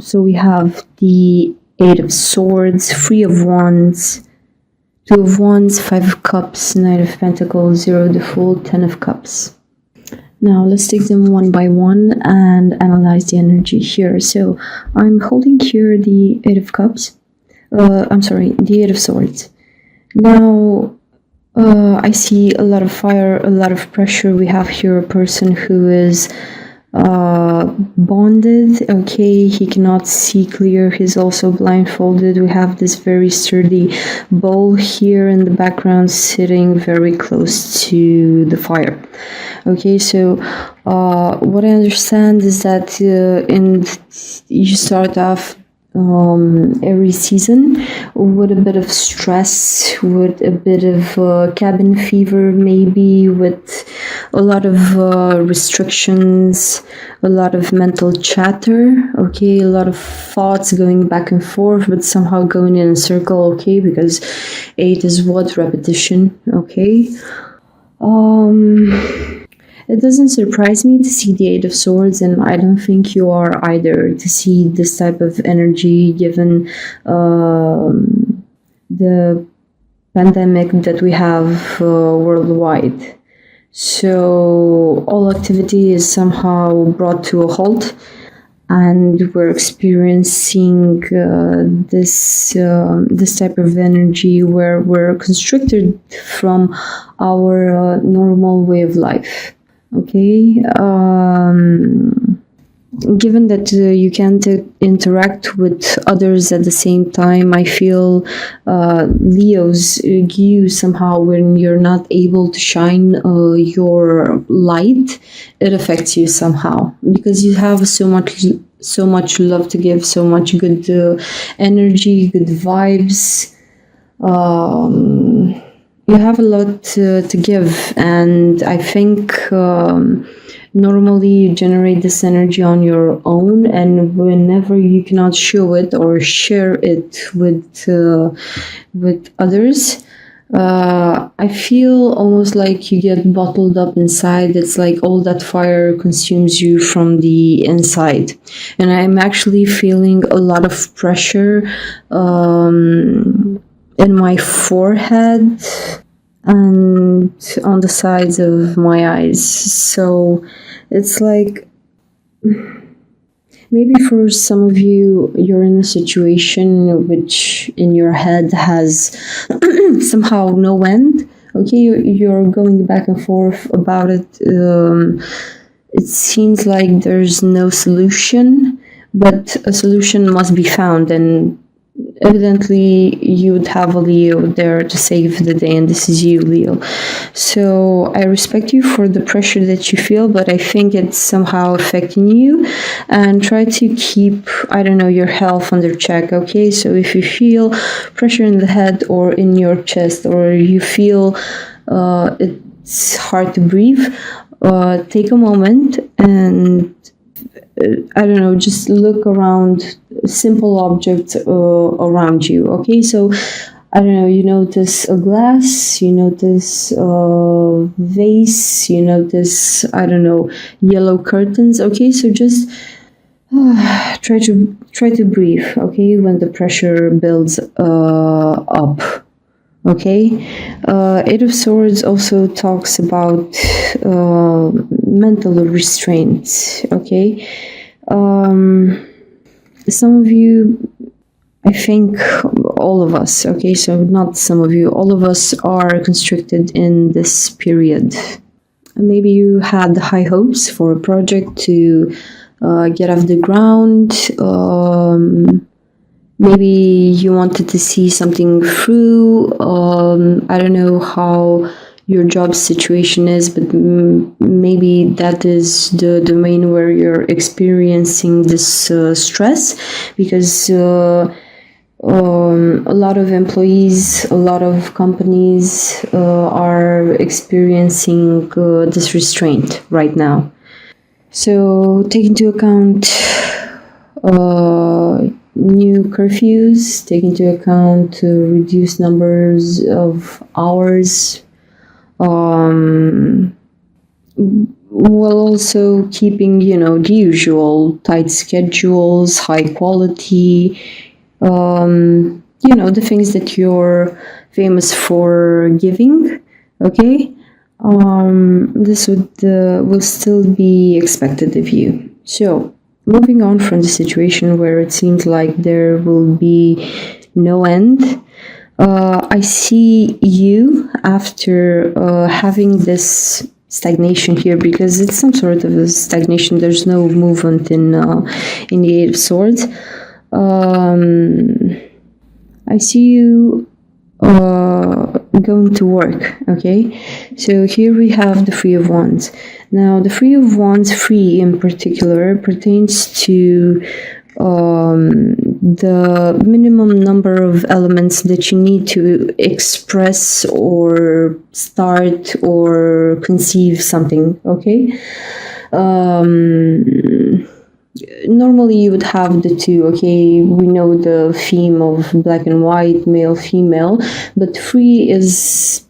So we have the Eight of Swords, Three of Wands, Two of Wands, Five of Cups, Knight of Pentacles, Zero the Fool, Ten of Cups. Now let's take them one by one and analyze the energy here. So I'm holding here the Eight of Cups. The Eight of Swords. Now I see a lot of fire, a lot of pressure. We have here a person who is bonded. Okay, he cannot see clear. He's also blindfolded. We have this very sturdy bowl here in the background sitting very close to the fire. Okay, so what I understand is that you start off every season with a bit of stress, with a bit of cabin fever, maybe with a lot of restrictions, a lot of mental chatter, okay, a lot of thoughts going back and forth, but somehow going in a circle, okay, because 8 is what? Repetition, okay. It doesn't surprise me to see the Eight of Swords, and I don't think you are either, to see this type of energy given the pandemic that we have worldwide. So all activity is somehow brought to a halt, and we're experiencing this type of energy where we're constricted from our normal way of life. Okay, given that you can't interact with others at the same time, I feel Leos, you somehow, when you're not able to shine your light, it affects you somehow because you have so much love to give, so much good energy, good vibes. You have a lot to give, and I think normally you generate this energy on your own, and whenever you cannot show it or share it with others, I feel almost like you get bottled up inside. It's like all that fire consumes you from the inside, and I'm actually feeling a lot of pressure in my forehead and on the sides of my eyes. So it's like, maybe for some of you, you're in a situation which in your head has somehow no end. Okay, you're going back and forth about it. It seems like there's no solution, but a solution must be found, and evidently you would have a Leo there to save the day, and this is you, Leo. So I respect you for the pressure that you feel, but I think it's somehow affecting you, and try to keep, I don't know, your health under check. Okay, so if you feel pressure in the head or in your chest, or you feel it's hard to breathe, take a moment and I don't know, just look around simple objects around you. Okay, so I don't know, you notice a glass, you notice a vase, you notice, I don't know, yellow curtains. Okay, so just try to breathe. Okay, when the pressure builds up. Okay, Eight of Swords also talks about mental restraint. Okay, some of you, I think all of us, okay, so not some of you, all of us are constricted in this period. Maybe you had high hopes for a project to get off the ground. Maybe you wanted to see something through. I don't know how your job situation is, but maybe that is the domain where you're experiencing this stress, because a lot of employees, a lot of companies are experiencing this restraint right now. So take into account new curfews, take into account reduced numbers of hours. while also keeping, the usual tight schedules, high quality, the things that you're famous for giving. Okay, this will still be expected of you. So, moving on from the situation where it seems like there will be no end, I see you after having this stagnation here, because it's some sort of a stagnation. There's no movement in the Eight of Swords. I see you going to work. Okay, so here we have the Three of Wands. Now, the Three of Wands, three in particular, pertains to the minimum number of elements that you need to express or start or conceive something. Okay, normally you would have the two. Okay, we know the theme of black and white, male, female, but three is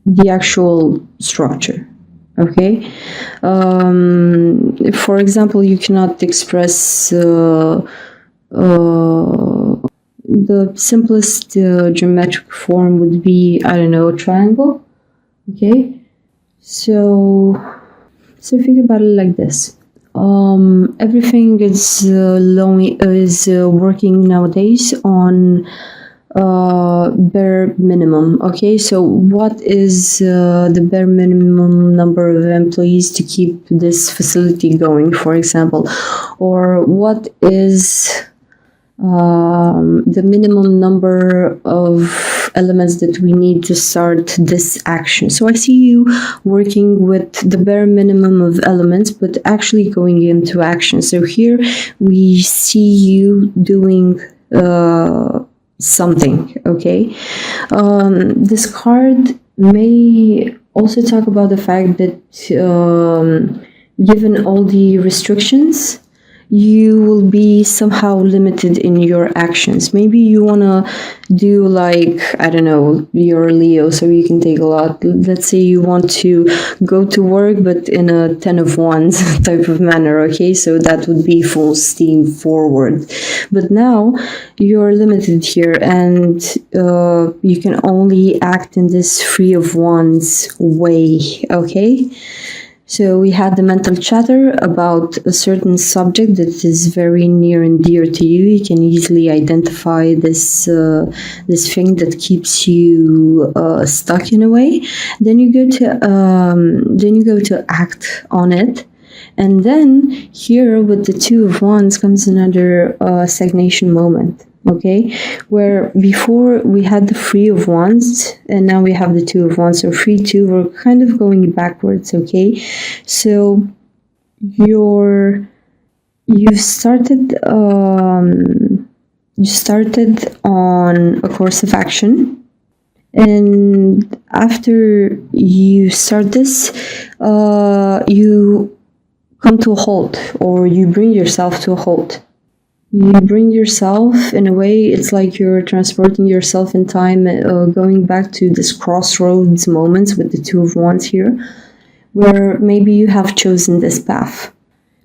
the actual structure. Okay, for example, you cannot express the simplest geometric form would be, I don't know, a triangle. Okay, so think about it like this. Everything is working nowadays on bare minimum. Okay, so what is the bare minimum number of employees to keep this facility going, for example, or what is the minimum number of elements that we need to start this action. So I see you working with the bare minimum of elements, but actually going into action. So here we see you doing something. Okay, this card may also talk about the fact that given all the restrictions, you will be somehow limited in your actions. Maybe you want to do, like, I don't know, you're a Leo, so you can take a lot. Let's say you want to go to work, but in a 10 of Wands type of manner. Okay, so that would be full steam forward. But now you're limited here, and you can only act in this Three of Wands way. Okay, so we had the mental chatter about a certain subject that is very near and dear to you. You can easily identify this thing that keeps you stuck in a way. Then you go to act on it. And then here with the Two of Wands comes another stagnation moment. Okay, where before we had the Three of Wands and now we have the Two of Wands. So 3, 2, we're kind of going backwards. Okay, so you started on a course of action, and after you start this, you come to a halt, or you bring yourself to a halt. You bring yourself, in a way, it's like you're transporting yourself in time, going back to this crossroads moments with the Two of Wands here, where maybe you have chosen this path.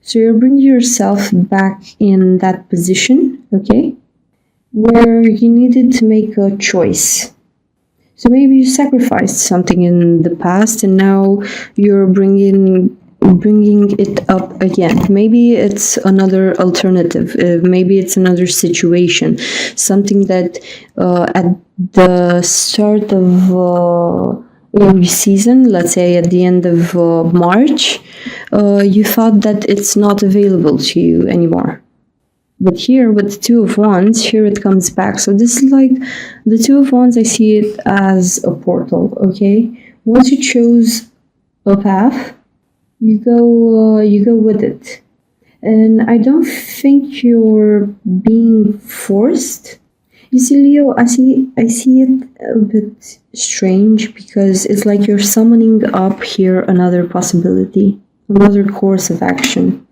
So you're bringing yourself back in that position, okay, where you needed to make a choice. So maybe you sacrificed something in the past, and now you're bringing it up again. Maybe it's another alternative. Maybe it's another situation. Something that at the start of every season, let's say at the end of March, you thought that it's not available to you anymore. But here with the Two of Wands, here it comes back. So this is like the Two of Wands, I see it as a portal, okay? Once you chose a path, you go with it. And I don't think you're being forced. You see, Leo, I see it a bit strange, because it's like you're summoning up here another possibility, another course of action.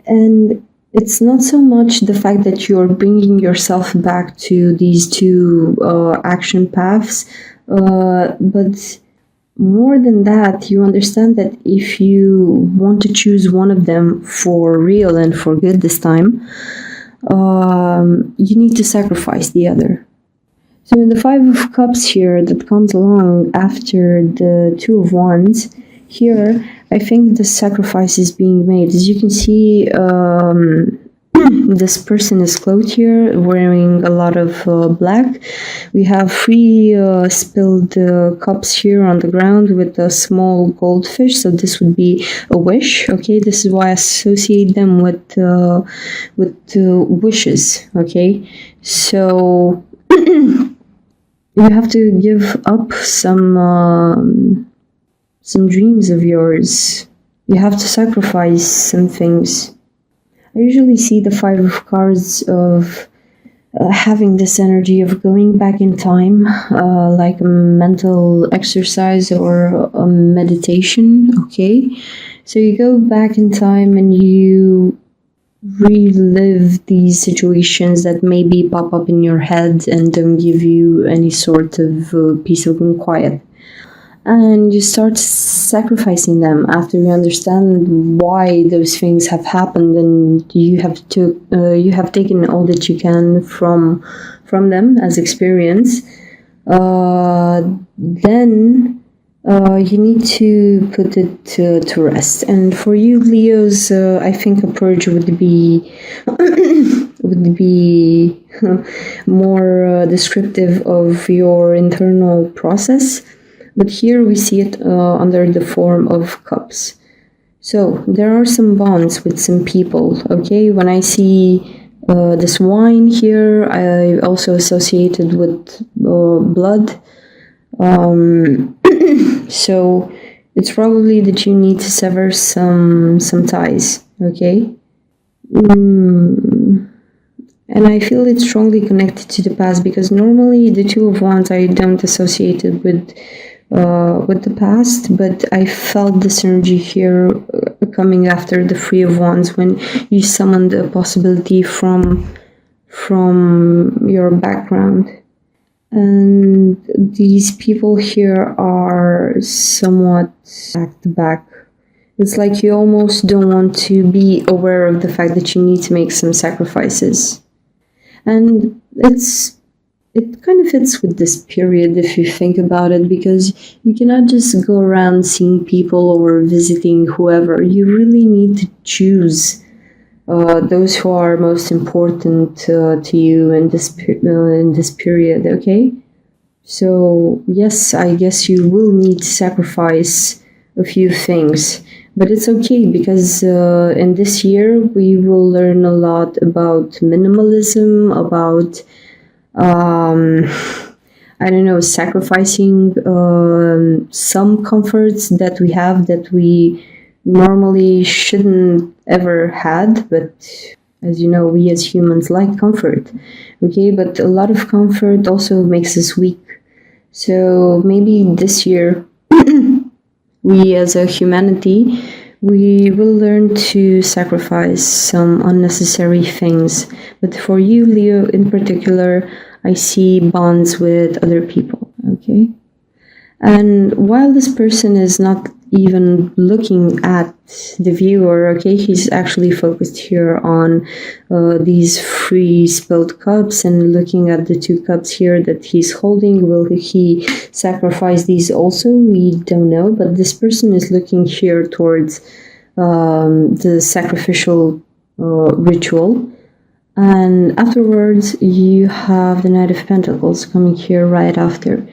And it's not so much the fact that you're bringing yourself back to these two action paths, but more than that, you understand that if you want to choose one of them for real and for good this time, you need to sacrifice the other. So in the Five of Cups here that comes along after the Two of Wands, here I think the sacrifice is being made. As you can see, this person is clothed here, wearing a lot of black. We have three spilled cups here on the ground with a small goldfish. So this would be a wish. Okay, this is why I associate them with wishes. Okay, so you have to give up some dreams of yours. You have to sacrifice some things. I usually see the Five of Cards of having this energy of going back in time, like a mental exercise or a meditation, okay? So you go back in time and you relive these situations that maybe pop up in your head and don't give you any sort of peace of quiet. And you start sacrificing them after you understand why those things have happened, and you have taken all that you can from them as experience. Then you need to put it to rest. And for you, Leos, I think a purge would be more descriptive of your internal process. But here we see it under the form of cups. So there are some bonds with some people, okay? When I see this wine here, I also associated with blood. So it's probably that you need to sever some ties, okay? And I feel it's strongly connected to the past, because normally the Two of Wands I don't associate it with the past, but I felt this energy here coming after the Three of Wands when you summoned a possibility from your background. And these people here are somewhat back to back. It's like you almost don't want to be aware of the fact that you need to make some sacrifices. And it kind of fits with this period if you think about it, because you cannot just go around seeing people or visiting whoever. You really need to choose those who are most important to you in this period, okay? So yes, I guess you will need to sacrifice a few things, but it's okay, because in this year we will learn a lot about minimalism, about I don't know, sacrificing some comforts that we have that we normally shouldn't ever had, but as you know, we as humans like comfort, okay? But a lot of comfort also makes us weak. So maybe this year, we as a humanity, we will learn to sacrifice some unnecessary things. But for you, Leo, in particular, I see bonds with other people, okay? And while this person is not even looking at the viewer, okay, he's actually focused here on these three spilled cups and looking at the two cups here that he's holding. Will he sacrifice these also? We don't know, but this person is looking here towards the sacrificial ritual. And afterwards, you have the Knight of Pentacles coming here right after.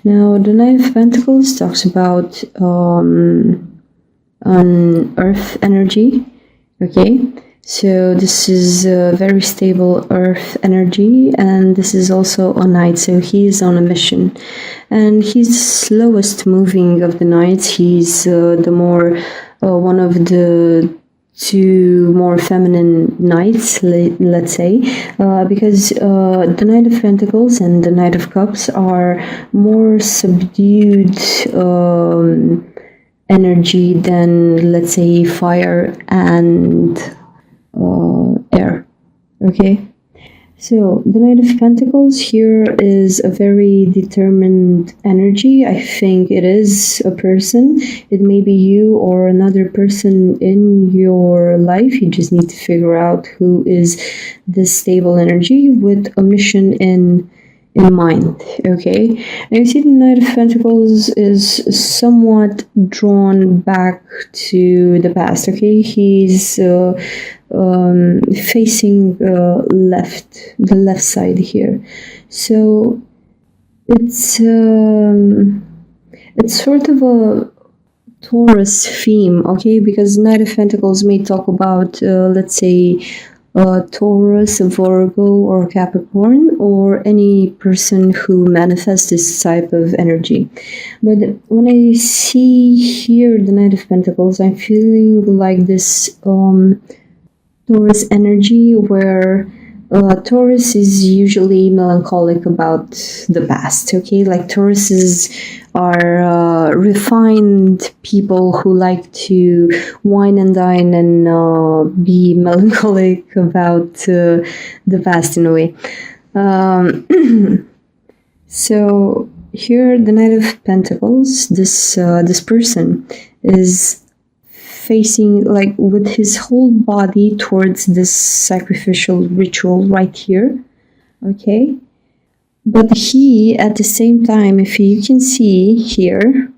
Now, the Knight of Pentacles talks about an earth energy, okay? So this is a very stable earth energy, and this is also a knight, so he is on a mission. And he's the slowest moving of the knights. He's the more, one of the two more feminine knights, let's say, because the Knight of Pentacles and the Knight of Cups are more subdued energy than, let's say, fire and air, okay? So, the Knight of Pentacles here is a very determined energy. I think it is a person. It may be you or another person in your life. You just need to figure out who is this stable energy with a mission in mind. Okay, and you see the Knight of Pentacles is somewhat drawn back to the past. Okay, he's facing the left side here. So it's sort of a Taurus theme, okay? Because Knight of Pentacles may talk about, let's say, Taurus, Virgo, or Capricorn, or any person who manifests this type of energy. But when I see here the Knight of Pentacles, I'm feeling like this Taurus energy where Taurus is usually melancholic about the past, okay? Like Tauruses are refined people who like to wine and dine and be melancholic about the past in a way. So here, the Knight of Pentacles, this person is facing like with his whole body towards this sacrificial ritual right here, okay? But he, at the same time, if you can see here,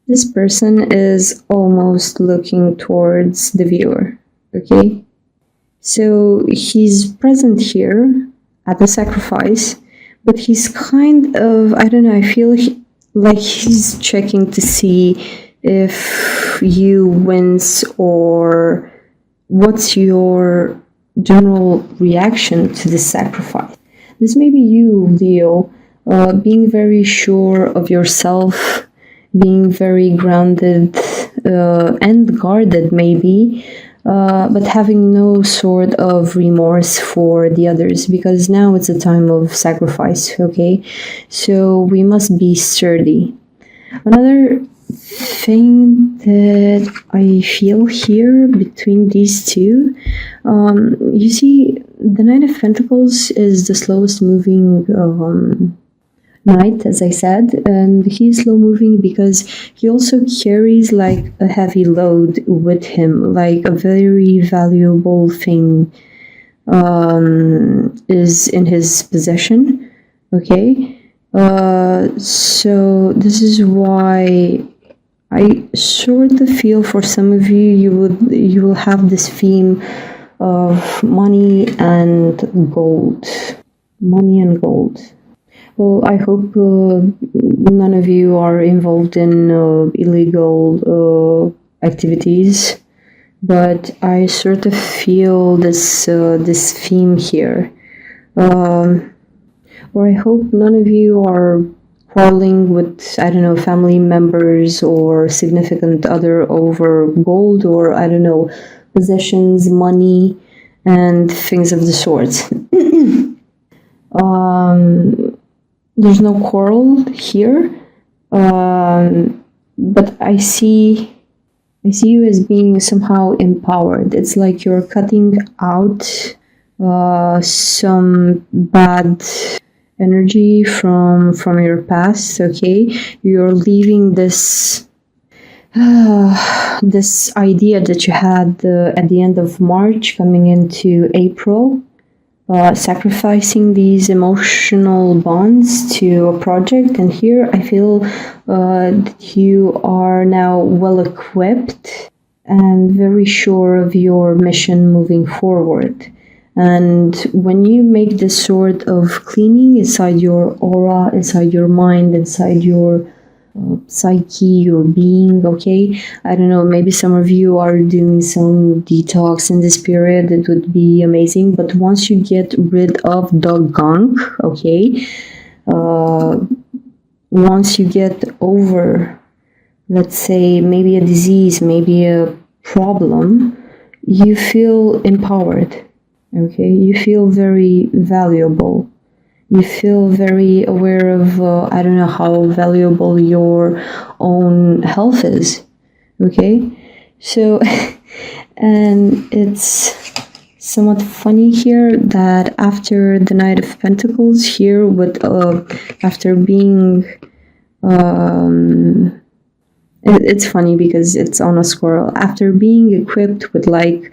this person is almost looking towards the viewer, okay? So he's present here at the sacrifice, but he's kind of, I don't know, I feel like he's checking to see if you wins or what's your general reaction to this sacrifice. This may be you, Leo, being very sure of yourself, being very grounded and guarded maybe, but having no sort of remorse for the others, because now it's a time of sacrifice, okay? So we must be sturdy. Another thing that I feel here between these two, you see, the Knight of Pentacles is the slowest moving knight, as I said, and he's slow moving because he also carries like a heavy load with him, like a very valuable thing is in his possession, okay? So this is why I sort of feel for some of you, you will have this theme of money and gold. Money and gold. Well, I hope none of you are involved in illegal activities, but I sort of feel this theme here. Or I hope none of you are quarreling with, I don't know, family members or significant other over gold or, I don't know, possessions, money, and things of the sort. There's no quarrel here, but I see you as being somehow empowered. It's like you're cutting out some bad energy from your past, okay? You're leaving this this idea that you had at the end of March coming into April, sacrificing these emotional bonds to a project. And here I feel that you are now well equipped and very sure of your mission moving forward. And when you make this sort of cleaning inside your aura, inside your mind, inside your psyche, your being, okay? I don't know, maybe some of you are doing some detox in this period. It would be amazing. But once you get rid of the gunk, okay? Once you get over, let's say, maybe a disease, maybe a problem, you feel empowered. Okay, you feel very valuable. You feel very aware of, I don't know how valuable your own health is. Okay, so, and it's somewhat funny here that after the Knight of Pentacles here, with after being it's funny because it's on a squirrel. After being equipped with like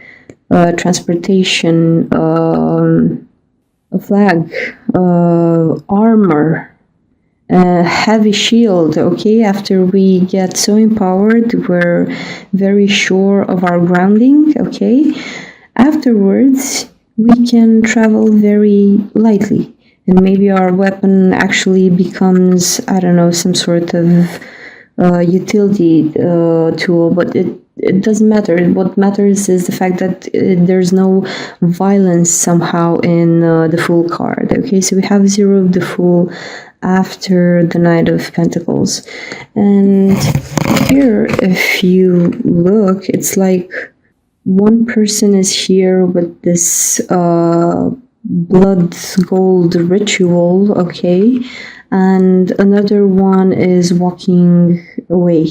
transportation, a flag, armor, a heavy shield, okay? After we get so empowered, we're very sure of our grounding, okay? Afterwards, we can travel very lightly, and maybe our weapon actually becomes, I don't know, some sort of utility tool, but it doesn't matter. What matters is the fact that there's no violence somehow in the Fool card. Okay, so we have Zero of the Fool after the Knight of Pentacles. And here, if you look, it's like one person is here with this blood gold ritual, okay? And another one is walking away.